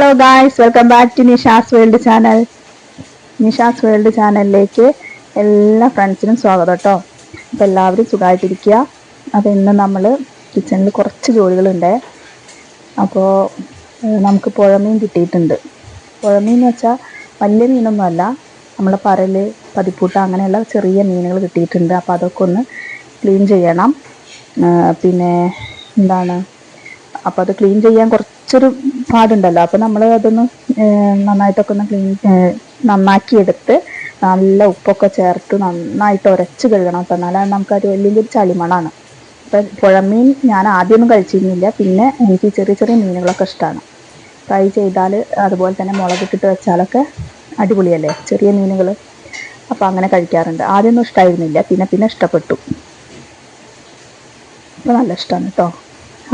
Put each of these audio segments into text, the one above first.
Hello guys, welcome back to Nisha's world channel. Nisha's world ചാനലിലേക്ക് എല്ലാ ഫ്രണ്ട്സിനും സ്വാഗതം കേട്ടോ. അപ്പോൾ എല്ലാവരും സുഖമായിട്ടിരിക്കുക. അപ്പോൾ ഇന്ന് നമ്മൾ കിച്ചണിൽ കുറച്ച് ജോലികളുണ്ട്. അപ്പോൾ നമുക്ക് പുഴമീൻ കിട്ടിയിട്ടുണ്ട്. പുഴമീൻ എന്ന് വെച്ചാൽ വലിയ മീനൊന്നുമല്ല, നമ്മളെ പരല്, പതിപ്പൂട്ട അങ്ങനെയുള്ള ചെറിയ മീനുകൾ കിട്ടിയിട്ടുണ്ട്. അപ്പോൾ അതൊക്കെ ഒന്ന് ക്ലീൻ ചെയ്യണം. പിന്നെ എന്താണ്, അപ്പോൾ അത് ക്ലീൻ ചെയ്യാൻ കുറച്ചൊരു പാടുണ്ടല്ലോ. അപ്പോൾ നമ്മൾ അതൊന്ന് നന്നായിട്ടൊക്കെ ഒന്ന് നന്നാക്കി എടുത്ത് നല്ല ഉപ്പൊക്കെ ചേർത്ത് നന്നായിട്ട് ഉരച്ച് കഴുകണം. അപ്പോൾ എന്നാലും നമുക്കത് വലിയൊരു ചളിമണാണ്. അപ്പം പുഴമീൻ ഞാൻ ആദ്യമൊന്നും കഴിച്ചിരുന്നില്ല. പിന്നെ എനിക്ക് ചെറിയ ചെറിയ മീനുകളൊക്കെ ഇഷ്ടമാണ്. ഫ്രൈ ചെയ്താൽ അതുപോലെ തന്നെ മുളകിട്ടിട്ട് വെച്ചാലൊക്കെ അടിപൊളിയല്ലേ ചെറിയ മീനുകൾ. അപ്പോൾ അങ്ങനെ കഴിക്കാറുണ്ട്. ആദ്യമൊന്നും ഇഷ്ടമായിരുന്നില്ല, പിന്നെ ഇഷ്ടപ്പെട്ടു. അപ്പോൾ നല്ല ഇഷ്ടമാണ് കേട്ടോ.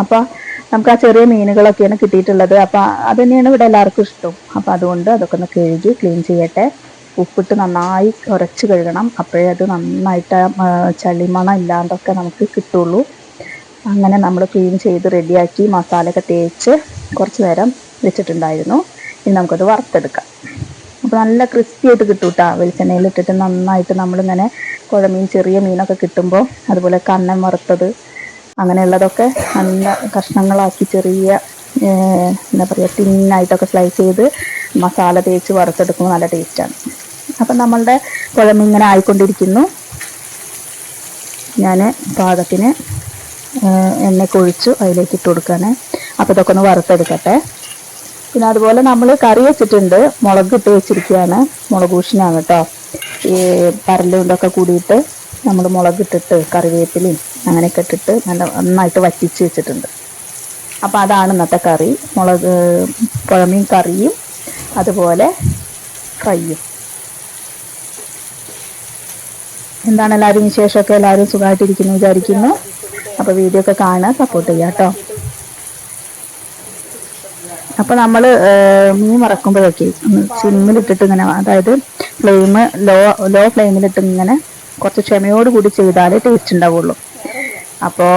അപ്പോൾ നമുക്ക് ആ ചെറിയ മീനുകളൊക്കെയാണ് കിട്ടിയിട്ടുള്ളത്. അപ്പോൾ അത് തന്നെയാണ് ഇവിടെ എല്ലാവർക്കും ഇഷ്ടം. അപ്പോൾ അതുകൊണ്ട് അതൊക്കെ ഒന്ന് കഴുകി ക്ലീൻ ചെയ്യട്ടെ. ഉപ്പിട്ട് നന്നായി ഉരച്ച് കഴുകണം. അപ്പോഴേ അത് നന്നായിട്ട് ചളിമണം ഇല്ലാണ്ടൊക്കെ നമുക്ക് കിട്ടുള്ളൂ. അങ്ങനെ നമ്മൾ ക്ലീൻ ചെയ്ത് റെഡിയാക്കി മസാലയൊക്കെ തേച്ച് കുറച്ച് നേരം വെച്ചിട്ടുണ്ടായിരുന്നു. ഇനി നമുക്കത് വറുത്തെടുക്കാം. അപ്പോൾ നല്ല ക്രിസ്പി ആയിട്ട് കിട്ടും കേട്ടോ. വെളിച്ചെണ്ണയിലിട്ടിട്ട് നന്നായിട്ട് നമ്മളിങ്ങനെ കുഴമീൻ ചെറിയ മീനൊക്കെ കിട്ടുമ്പോൾ അതുപോലെ കണ്ണൻ വറുത്തത് അങ്ങനെയുള്ളതൊക്കെ നല്ല കഷ്ണങ്ങളാക്കി ചെറിയ എന്താ പറയുക തിന്നായിട്ടൊക്കെ സ്ലൈസ് ചെയ്ത് മസാല തേച്ച് വറുത്തെടുക്കുമ്പോൾ നല്ല ടേസ്റ്റാണ്. അപ്പം നമ്മളുടെ കുഴമീൻ ഇങ്ങനെ ആയിക്കൊണ്ടിരിക്കുന്നു. ഞാൻ പാകത്തിന് എണ്ണയൊക്കെ ഒഴിച്ചു അതിലേക്ക് ഇട്ട് കൊടുക്കുകയാണ്. അപ്പോൾ ഇതൊക്കെ ഒന്ന് വറുത്തെടുക്കട്ടെ. പിന്നെ അതുപോലെ നമ്മൾ കറി വെച്ചിട്ടുണ്ട്, മുളക് ഇട്ട് വെച്ചിരിക്കുകയാണ്. മുളക് ഊഷിനാണ് കേട്ടോ. ഈ പരലും ഇതൊക്കെ കൂടിയിട്ട് നമ്മൾ മുളകിട്ടിട്ട് കറിവേപ്പിലയും അങ്ങനെയൊക്കെ ഇട്ടിട്ട് നന്നായിട്ട് വറ്റിച്ച് വെച്ചിട്ടുണ്ട്. അപ്പോൾ അതാണ് ഇന്നത്തെ കറി. പുഴമീൻ കറിയും അതുപോലെ ഫ്രൈയും. എന്താണ് എല്ലാവരും വിശേഷമൊക്കെ? എല്ലാവരും സുഖമായിട്ടിരിക്കുന്നു വിചാരിക്കുന്നു. അപ്പോൾ വീഡിയോ ഒക്കെ കാണാൻ സപ്പോർട്ട് ചെയ്യാം കേട്ടോ. അപ്പോൾ നമ്മൾ മീൻ വറക്കുമ്പോഴൊക്കെ സിമ്മിലിട്ടിട്ട് ഇങ്ങനെ, അതായത് ഫ്ലെയിം ലോ ഫ്ലെയിമിലിട്ട് ഇങ്ങനെ കുറച്ച് ക്ഷമയോടുകൂടി ചെയ്താലേ ടേസ്റ്റ് ഉണ്ടാവുള്ളൂ. അപ്പോൾ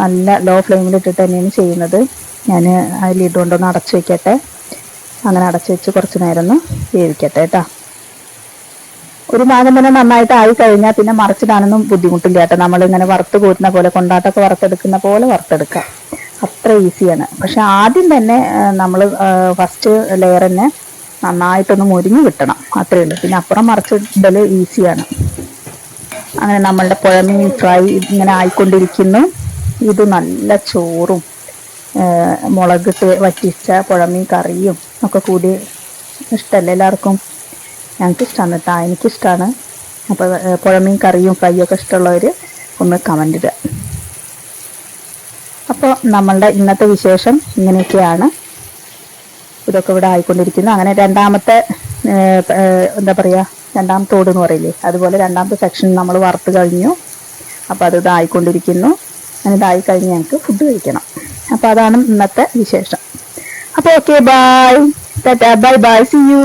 നല്ല ലോ ഫ്ലെയിമിലിട്ടിട്ട് തന്നെയാണ് ചെയ്യുന്നത്. ഞാൻ ആ ലിഡ് കൊണ്ടൊന്ന് അടച്ചു വയ്ക്കട്ടെ. അങ്ങനെ അടച്ചു വെച്ച് കുറച്ച് നേരം ഒന്ന് വേവിക്കട്ടെ കേട്ടോ. ഒരു ഭാഗം തന്നെ നന്നായിട്ട് ആയി കഴിഞ്ഞാൽ പിന്നെ മറിച്ചിടാനൊന്നും ബുദ്ധിമുട്ടില്ല കേട്ടോ. നമ്മളിങ്ങനെ വറുത്ത് കോരുന്ന പോലെ, കൊണ്ടാട്ടൊക്കെ വറുത്തെടുക്കുന്ന പോലെ വറുത്തെടുക്കാം. അത്ര ഈസിയാണ്. പക്ഷെ ആദ്യം തന്നെ നമ്മൾ ഫസ്റ്റ് ലെയർ തന്നെ നന്നായിട്ടൊന്ന് മുരിഞ്ഞ് കിട്ടണം, അത്രയേ ഉള്ളൂ. പിന്നെ അപ്പുറം മറിച്ചിടൽ ഈസിയാണ്. അങ്ങനെ നമ്മളുടെ പുഴമീൻ ഫ്രൈ ഇങ്ങനെ ആയിക്കൊണ്ടിരിക്കുന്നു. ഇത് നല്ല ചോറും മുളകിട്ട് വറ്റിച്ച പുഴമീൻ കറിയും ഒക്കെ കൂടി ഇഷ്ടമല്ലേ എല്ലാവർക്കും? ഞങ്ങൾക്ക് ഇഷ്ടമാണ് കേട്ടോ, എനിക്കിഷ്ടമാണ്. അപ്പോൾ പുഴമീൻ കറിയും ഫ്രൈയും ഒക്കെ ഇഷ്ടമുള്ളവർ ഒന്ന് കമൻ്റ് ഇടുക. അപ്പോൾ നമ്മളുടെ ഇന്നത്തെ വിശേഷം ഇങ്ങനെയൊക്കെയാണ്. ഇതൊക്കെ ഇവിടെ ആയിക്കൊണ്ടിരിക്കുന്നു. അങ്ങനെ രണ്ടാമത്തെ എന്താ പറയുക, രണ്ടാമത്തോട് എന്ന് പറയില്ലേ, അതുപോലെ രണ്ടാമത്തെ സെക്ഷൻ നമ്മൾ വറുത്ത് കഴിഞ്ഞു. അപ്പോൾ അത് ഇതായിക്കൊണ്ടിരിക്കുന്നു. അങ്ങനെ ഇതായി കഴിഞ്ഞ് ഞങ്ങൾക്ക് ഫുഡ് കഴിക്കണം. അപ്പോൾ അതാണ് ഇന്നത്തെ വിശേഷം. അപ്പോൾ okay, bye, ta ta, bye bye, see U.